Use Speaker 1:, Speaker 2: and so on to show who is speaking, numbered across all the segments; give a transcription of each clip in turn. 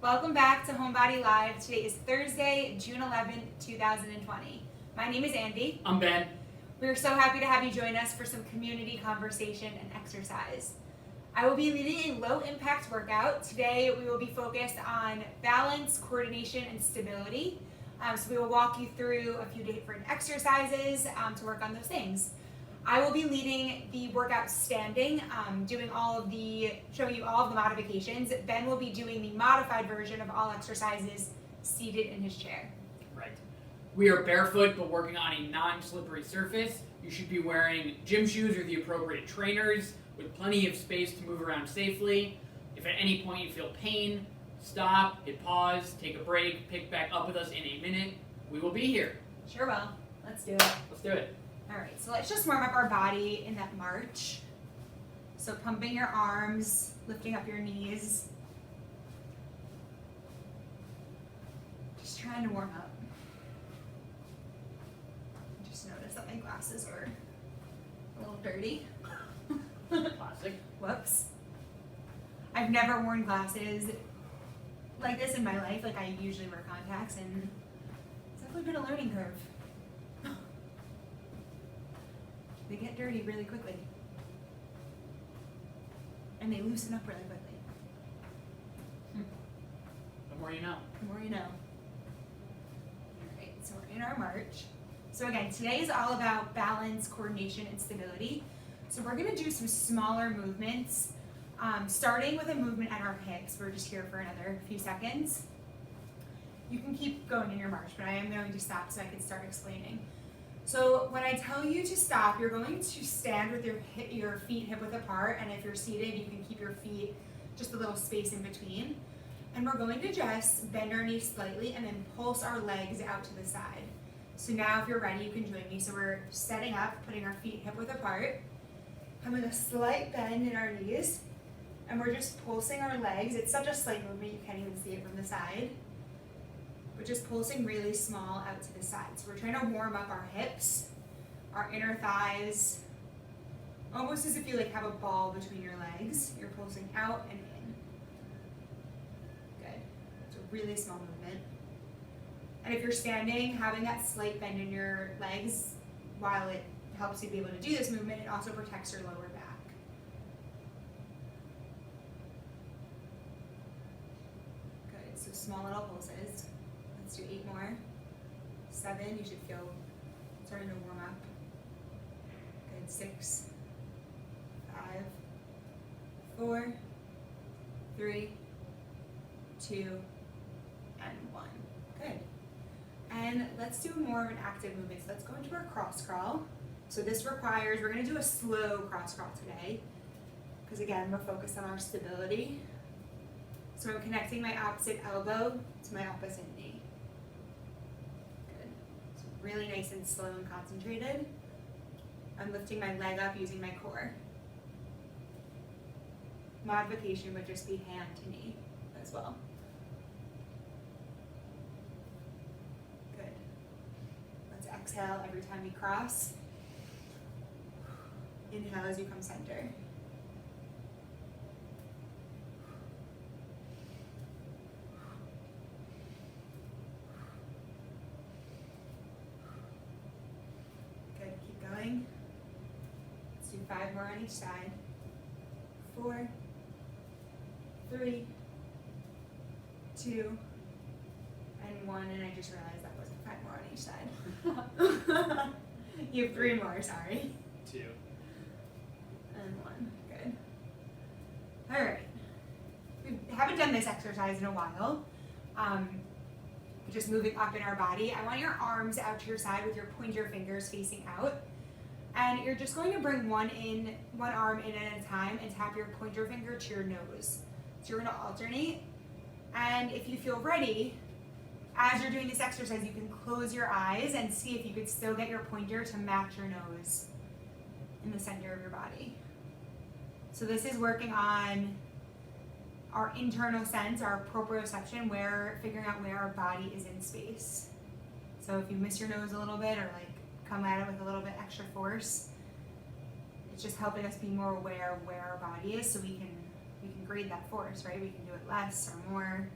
Speaker 1: Welcome back to Homebodylive. Today is Thursday, June 11th, 2020. My name is Andy.
Speaker 2: I'm Ben.
Speaker 1: We're so happy to have you join us for some community conversation and exercise. I will be leading a low-impact workout. Today we will be focused on balance, coordination, and stability. So we will walk you through a few different exercises to work on those things. I will be leading the workout standing, showing you all of the modifications. Ben will be doing the modified version of all exercises seated in his chair.
Speaker 2: Right. We are barefoot but working on a non-slippery surface. You should be wearing gym shoes or the appropriate trainers with plenty of space to move around safely. If at any point you feel pain, stop, hit pause, take a break, pick back up with us in a minute. We will be here.
Speaker 1: Sure will. Let's do it.
Speaker 2: Let's do it.
Speaker 1: All right, so let's just warm up our body in that march. So pumping your arms, lifting up your knees. Just trying to warm up. Just noticed that my glasses were a little dirty.
Speaker 2: Classic.
Speaker 1: Whoops. I've never worn glasses like this in my life. Like I usually wear contacts, and it's definitely been a learning curve. They get dirty really quickly. And they loosen up really quickly.
Speaker 2: The more you know.
Speaker 1: The more you know. Alright, so we're in our march. So again, today is all about balance, coordination, and stability. So we're gonna do some smaller movements, starting with a movement at our hips. We're just here for another few seconds. You can keep going in your march, but I am going to stop so I can start explaining. So when I tell you to stop, you're going to stand with your feet hip-width apart, and if you're seated, you can keep your feet just a little space in between. And we're going to just bend our knees slightly and then pulse our legs out to the side. So now if you're ready, you can join me. So we're setting up, putting our feet hip-width apart, having a slight bend in our knees, and we're just pulsing our legs. It's such a slight movement, you can't even see it from the side. We're just pulsing really small out to the side. So we're trying to warm up our hips, our inner thighs, almost as if you have a ball between your legs. You're pulsing out and in. Good. It's a really small movement. And if you're standing, having that slight bend in your legs, while it helps you be able to do this movement, it also protects your lower back. Good. So small little pulses. Let's do 8 more. 7, you should feel starting to warm up. Good, 6, 5, 4, 3, 2, and 1. Good. And let's do more of an active movement. So let's go into our cross crawl. So this requires, we're gonna do a slow cross crawl today, because again, we're focused on our stability. So I'm connecting my opposite elbow to my opposite knee. Really nice and slow and concentrated. I'm lifting my leg up using my core. Modification would just be hand to knee as well. Good. Let's exhale every time we cross. Inhale as you come center. Let's do 5 more on each side. 4, 3, 2, and 1. And I just realized that wasn't 5 more on each side. You have 3 more, sorry.
Speaker 2: 2.
Speaker 1: And 1. Good. All right. We haven't done this exercise in a while. Just moving up in our body. I want your arms out to your side with your pointer fingers facing out. And you're just going to bring one arm in at a time and tap your pointer finger to your nose. So you're going to alternate. And if you feel ready, as you're doing this exercise, you can close your eyes and see if you could still get your pointer to match your nose in the center of your body. So this is working on our internal sense, our proprioception, figuring out where our body is in space. So if you miss your nose a little bit or come at it with a little bit extra force, it's just helping us be more aware of where our body is so we can grade that force, right? We can do it less or more.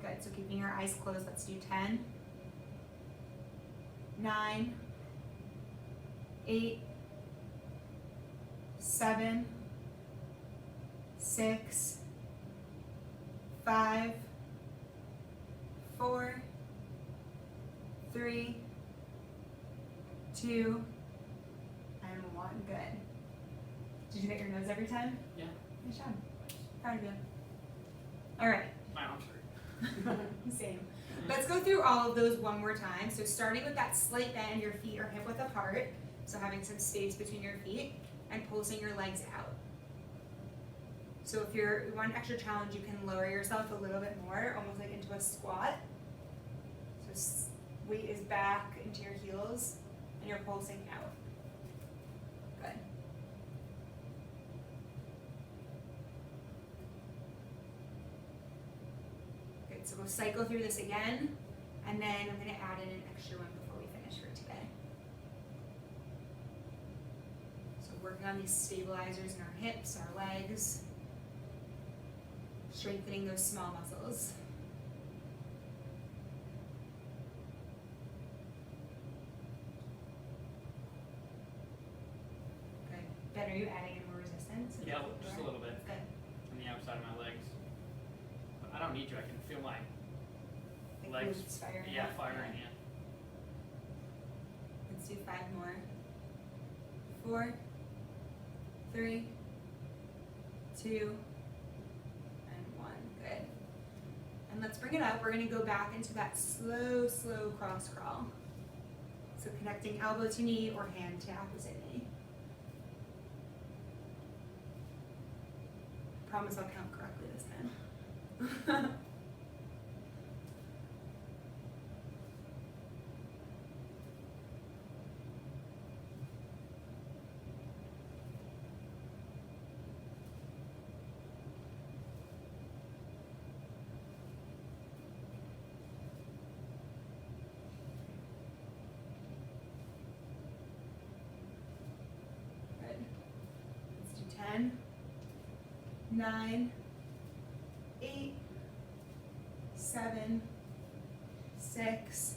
Speaker 1: Good, so keeping your eyes closed, let's do 10, 9, 8, 7, 6, 5, 4, 3, 2, and 1. Good. Did you hit your nose every time?
Speaker 2: Yeah.
Speaker 1: Good job. Proud of you. All right.
Speaker 2: My arms hurt.
Speaker 1: Same. Let's go through all of those one more time. So starting with that slight bend, your feet are hip width apart. So having some space between your feet and pulsing your legs out. So if you want an extra challenge, you can lower yourself a little bit more, almost like into a squat. So weight is back into your heels and you're pulsing out. Good. Good, so we'll cycle through this again, and then I'm going to add in an extra one before we finish for today. So working on these stabilizers in our hips, our legs, strengthening those small muscles. Good. Ben, are you adding in more resistance?
Speaker 2: Yeah, just a little bit
Speaker 1: Good.
Speaker 2: on the outside of my legs. But I don't need to. I can feel my
Speaker 1: Like
Speaker 2: legs.
Speaker 1: glutes firing.
Speaker 2: Yeah,
Speaker 1: up.
Speaker 2: firing. Yeah.
Speaker 1: Let's do 5 more. 4, 3, 2, and 1. Good. And let's bring it up. We're going to go back into that slow, slow cross crawl. So connecting elbow to knee or hand to opposite knee. Promise I'll count correctly this time. Good. Let's do 10, 9, 8, 7, 6,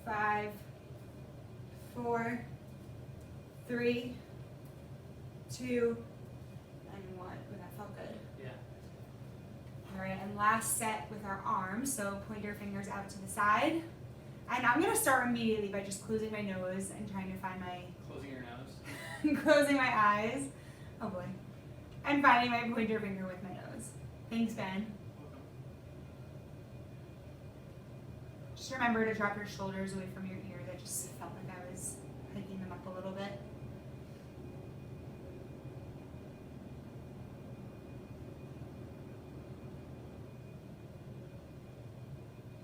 Speaker 1: 5, 4, 3, 2, and 1. Ooh, that felt good.
Speaker 2: Yeah.
Speaker 1: All right, and last set with our arms. So point your fingers out to the side. And I'm gonna start immediately by just closing my nose and trying to find my,
Speaker 2: Closing your nose.
Speaker 1: closing my eyes. Oh boy. And finding my pointer finger with my nose. Thanks, Ben.
Speaker 2: Welcome.
Speaker 1: Just remember to drop your shoulders away from your ears. I just felt like I was hiking them up a little bit.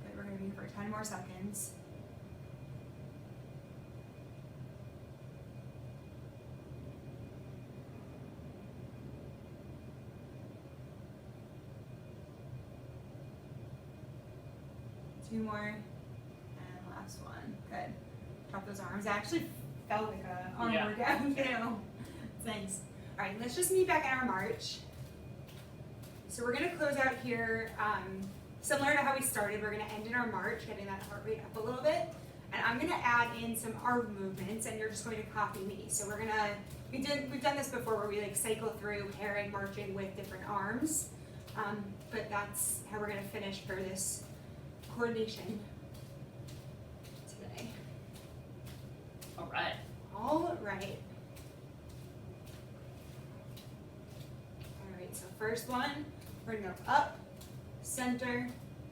Speaker 1: Good, we're gonna be here for 10 more seconds. Two more, and last one. Good. Drop those arms. It actually felt like a arm
Speaker 2: Yeah.
Speaker 1: workout, you know. It's nice. All right, let's just meet back in our march. So we're gonna close out here, similar to how we started. We're gonna end in our march, getting that heart rate up a little bit. And I'm gonna add in some arm movements, and you're just going to copy me. So we're gonna, we've done this before where we like cycle through pairing, marching with different arms. But that's how we're gonna finish for this coordination today.
Speaker 2: All right.
Speaker 1: All right. All right, so first one, we're gonna go up, center,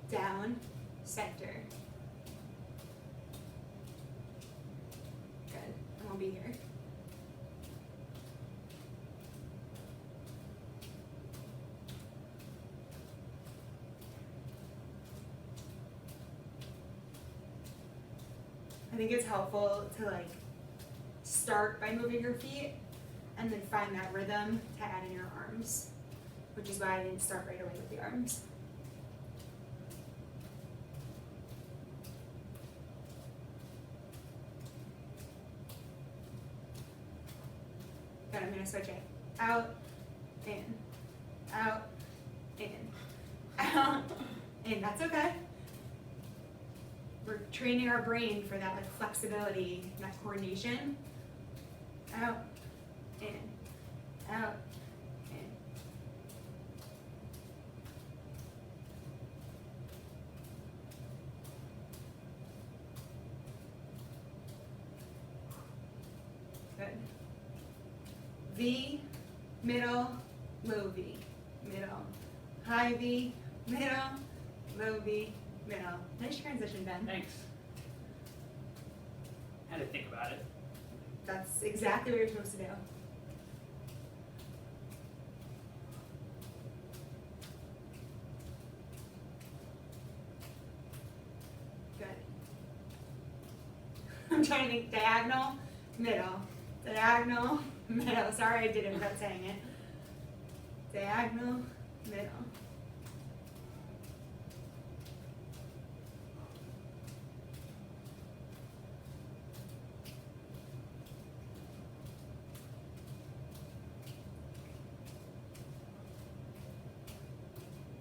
Speaker 1: down, center. Good, and we'll be here. I think it's helpful to like start by moving your feet and then find that rhythm to add in your arms, which is why I didn't start right away with the arms. Then I'm gonna switch it out, in, out, in, out, in, in. That's okay. We're training our brain for that like flexibility, that coordination. Out, in, out, in. Good. V, middle, low V, middle, high V, middle, low V, middle. Nice transition, Ben.
Speaker 2: Thanks. Had to think about it.
Speaker 1: That's exactly what you're supposed to do. Good. I'm trying to think diagonal, middle, diagonal, middle. Sorry I did it without saying it. Diagonal, middle.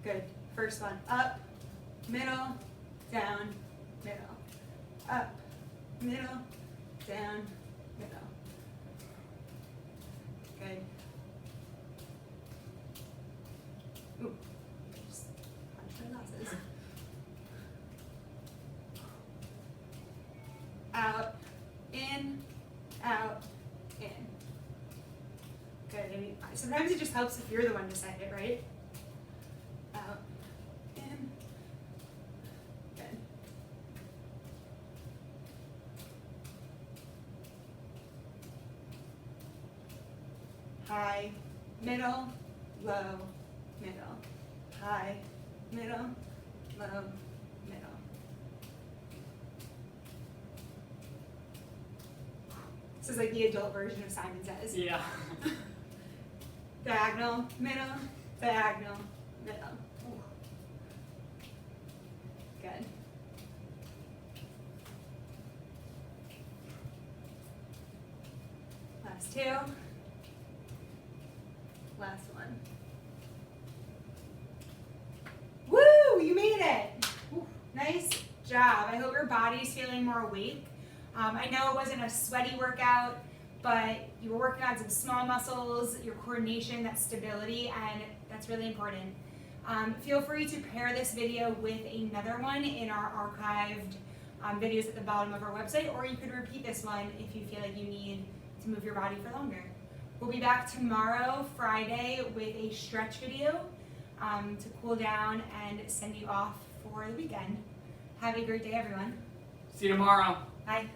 Speaker 1: Good. First one, up, middle, down, middle. Up, middle, down, middle. Good. Ooh, just punched my glasses. Out, in, out, in. Good. And sometimes it just helps if you're the one to say it, right? Out, in, good. High, middle, low, middle. High, middle, low, middle. This is like the adult version of Simon Says.
Speaker 2: Yeah.
Speaker 1: Diagonal, middle, diagonal, middle. Good. Last two. Last one. Woo! You made it! Woo, nice job. I hope your body's feeling more awake. I know it wasn't a sweaty workout, but you were working on some small muscles, your coordination, that stability, and that's really important. Feel free to pair this video with another one in our archived videos at the bottom of our website, or you could repeat this one if you feel like you need to move your body for longer. We'll be back tomorrow, Friday, with a stretch video to cool down and send you off for the weekend. Have a great day, everyone.
Speaker 2: See you tomorrow.
Speaker 1: Bye.